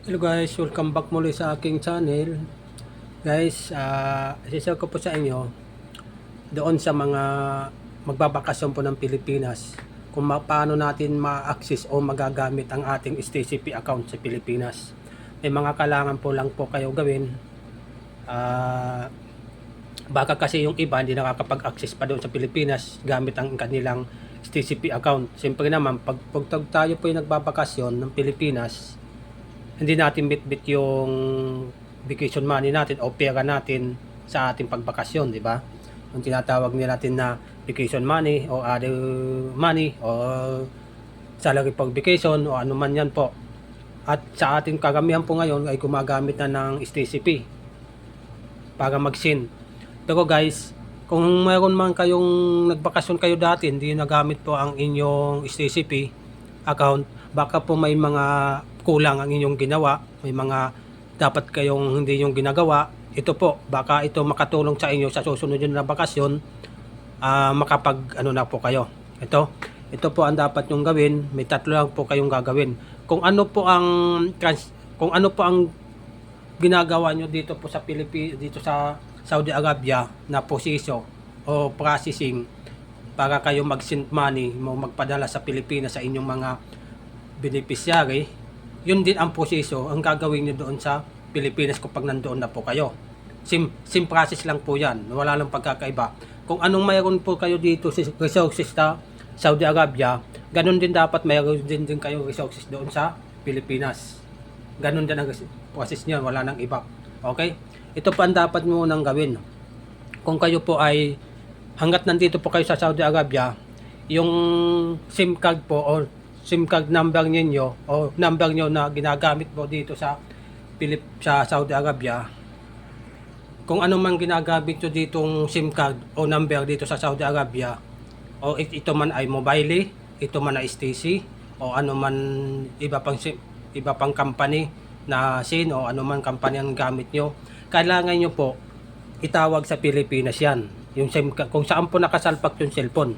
Hello guys, welcome back muli sa aking channel. Guys, isishare ko po sa inyo doon sa mga magbabakasyon po ng Pilipinas kung paano natin ma-access o magagamit ang ating STCP account sa Pilipinas. May mga kailangan po lang po kayo gawin. Baka kasi yung iba hindi nakakapag-access pa doon sa Pilipinas gamit ang kanilang STCP account. Siyempre naman, pag tayo po yung nagbabakasyon ng Pilipinas, hindi natin bitbit yung vacation money natin o pera natin sa ating pagbakasyon, di ba? Yung tinatawag nila natin na vacation money o other money o salary pag vacation o ano man yan po. At sa ating karamihan po ngayon ay gumagamit na ng STCP para mag-send. Pero guys, kung mayroon man kayong nagbakasyon kayo dati, hindi nagamit po ang inyong STCP account, baka po may mga kulang ang inyong ginawa, may mga dapat kayong hindi yung ginagawa. Ito po, baka ito makatulong sa inyo sa susunod na bakasyon, makapag ano na po kayo. Ito po ang dapat nyong gawin. May tatlo lang po kayong gagawin. Kung ano po ang ginagawa nyo dito po sa dito sa Saudi Arabia na proseso o processing para kayo mag-send money mo magpadala sa Pilipinas sa inyong mga beneficiary, yun din ang proseso ang gagawin nyo doon sa Pilipinas kapag nandoon na po kayo. Same process lang po yan, wala lang pagkakaiba. Kung anong mayroon po kayo dito sa resources sa Saudi Arabia, ganun din dapat mayroon din kayo resources doon sa Pilipinas. Ganun din ang process niya, wala nang iba. Okay? Ito pa ang dapat mo nang gawin. Kung kayo po ay hanggat nandito po kayo sa Saudi Arabia, yung SIM card po o SIM card number niyo o number niyo na ginagamit po dito sa Saudi Arabia, kung ano man ginagamit nyo ditong SIM card o number dito sa Saudi Arabia, o ito man ay mobile, ito man ay STC o ano man iba pang company na SIM o ano man company ang gamit nyo, kailangan nyo po itawag sa Pilipinas yan. Yung SIM card, kung saan po nakasalpak yung cellphone,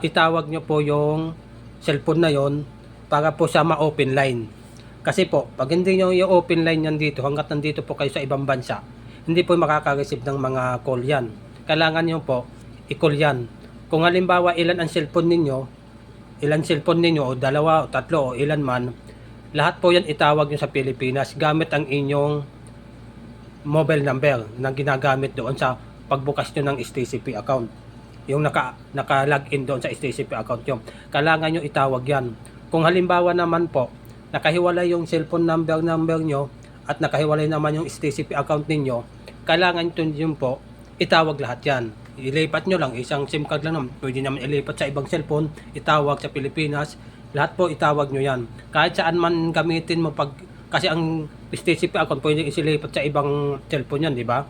itawag nyo po yung cellphone na yon para po sa ma-open line. Kasi po, pag hindi nyo i-open line yan dito, hanggat nandito po kayo sa ibang bansa, hindi po makaka-receive ng mga call yan. Kailangan nyo po, i-call yan. Kung halimbawa, ilan cellphone ninyo, o dalawa, o tatlo, o ilan man, lahat po yan itawag nyo sa Pilipinas gamit ang inyong mobile number na ginagamit doon sa pagbukas nyo ng STCP account. Yung naka-login doon sa STCP account nyo. Kailangan nyo itawag yan. Kung halimbawa naman po, nakahiwalay yung cellphone number nyo at nakahiwalay naman yung STCP account ninyo, kailangan nyo po itawag lahat yan. Ilipat nyo lang, isang SIM card lang naman, pwede naman ilipat sa ibang cellphone, itawag sa Pilipinas, lahat po itawag nyo yan. Kahit saan man gamitin mo kasi ang STCP account pwede isilipat sa ibang cellphone yan, di ba?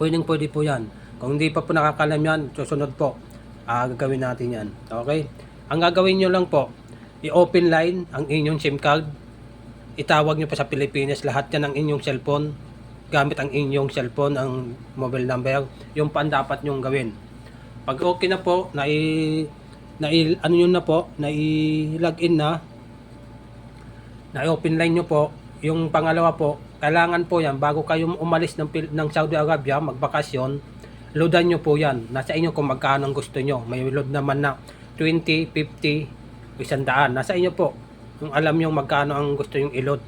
Pwede po yan. Kung hindi pa po nakakalam yan, susunod po, gagawin natin yan. Okay? Ang gagawin nyo lang po, i-open line ang inyong SIM card, itawag nyo pa sa Pilipinas lahat yan ang inyong cellphone, gamit ang inyong cellphone, ang mobile number, yung pa dapat nyong gawin. Pag okay na po, i-login na i-open line nyo po, yung pangalawa po, kailangan po yan, bago kayo umalis ng Saudi Arabia, magbakasyon, loadan nyo po yan. Nasa inyo kung magkano ang gusto nyo. May load naman na 20, 50, 100. Nasa inyo po. Kung alam nyo magkano ang gusto yung i-load.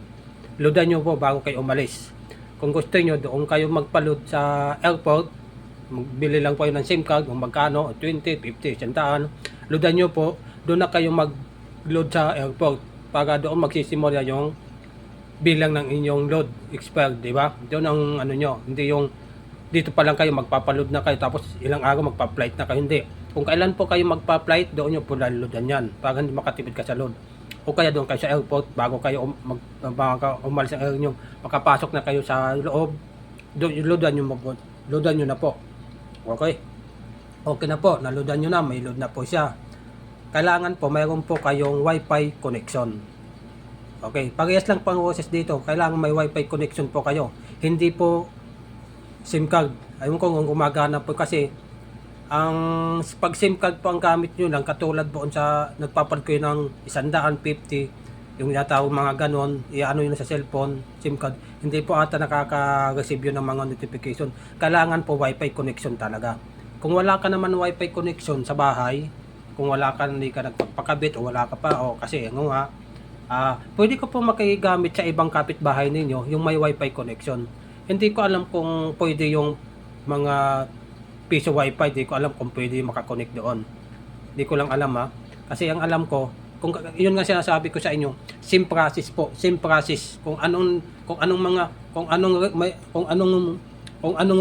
Loadan nyo po bago kayo umalis. Kung gusto nyo, doon kayo magpa-load sa airport. Magbili lang po yun ng SIM card. Kung magkano, 20, 50, 100. Loadan nyo po. Doon na kayo mag-load sa airport. Para doon magsisimula yung bilang ng inyong load expired, di ba? Doon ang ano nyo. Hindi yung dito pa lang kayo magpapaload na kayo tapos ilang araw magpa-flight na kayo. Hindi. Kung kailan po kayo magpa-flight, doon nyo po laloadan yan para hindi makatipid ka sa load. O kaya doon kayo sa airport bago kayo umalis ang air nyo, makapasok na kayo sa loob, loadan nyo na po. Okay? Okay na po, naloadan nyo na, may load na po siya. Kailangan po mayroon po kayong wifi connection. Okay, parehas lang pang process dito. Kailangan may wifi connection po kayo. Hindi po SIM card. Ayun ko kung gumagana po kasi ang pag SIM card po ang gamit nyo lang, katulad po sa nagpapalit ko ng 150, yung natawag mga ganon, i-ano yun sa cellphone, SIM card, hindi po ata nakaka-receive yun ng mga notification. Kailangan po wifi connection talaga. Kung wala ka naman wifi connection sa bahay, kung wala ka, hindi ka nagpapakabit o wala ka pa, o kasi ano nga, pwede ko po makigamit sa ibang kapitbahay ninyo yung may wifi connection. Hindi ko alam kung pwede yung mga piso wifi, hindi ko alam kung pwede makakonect doon. Hindi ko lang alam kasi ang alam ko, kung yun nga sinasabi ko sa inyo, SIM process po, SIM process, kung anong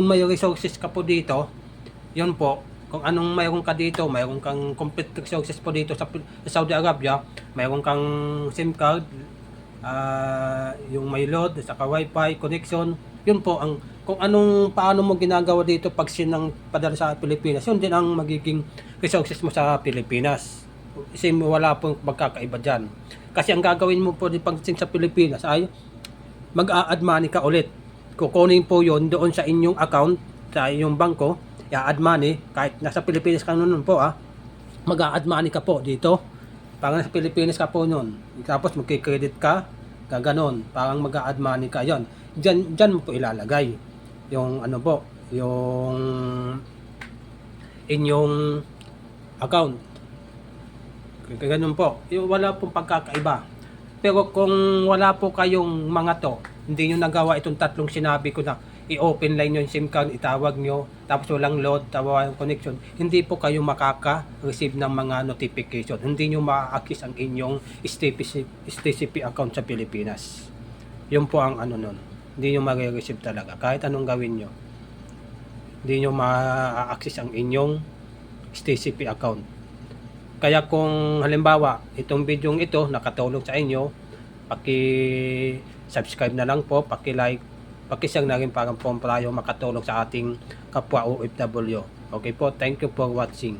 may resources ka po dito, yun po, kung anong mayroon ka dito, mayroon kang complete resources po dito sa Saudi Arabia, mayroon kang SIM card, yung may load, saka wifi connection, yun po ang kung paano mo ginagawa dito pag sinang padala sa Pilipinas, yun din ang magiging resources mo sa Pilipinas. Kasi wala pong magkakaiba dyan. Kasi ang gagawin mo po din pag sa Pilipinas ay mag-a-add money ka ulit. Kukunin po yon doon sa inyong account, sa inyong bangko, i-add money, kahit nasa Pilipinas ka nun po mag-a-add money ka po dito. Parang nasa Pilipinas ka po nun. Tapos magkikredit ka, gaganon. Parang mag-a-add money ka yon. Dyan mo po ilalagay. Yung ano po, yung inyong account. Ganun po. Wala pong pagkakaiba. Pero kung wala po kayong mga to, hindi nyo nagawa itong tatlong sinabi ko na i-open line nyo yung SIM card, itawag nyo, tapos walang load, tawa yung connection, hindi po kayo makaka-receive ng mga notification. Hindi nyo ma-access ang inyong STCP account sa Pilipinas. Yun po ang ano nun. Hindi nyo ma-receive talaga. Kahit anong gawin nyo, hindi nyo ma-access ang inyong STCP account. Kaya kung halimbawa itong video ito nakatulong sa inyo, paki-subscribe na lang po, paki-like, paki-share na rin para po tayo makatulong sa ating kapwa OFW. Okay po, thank you for watching.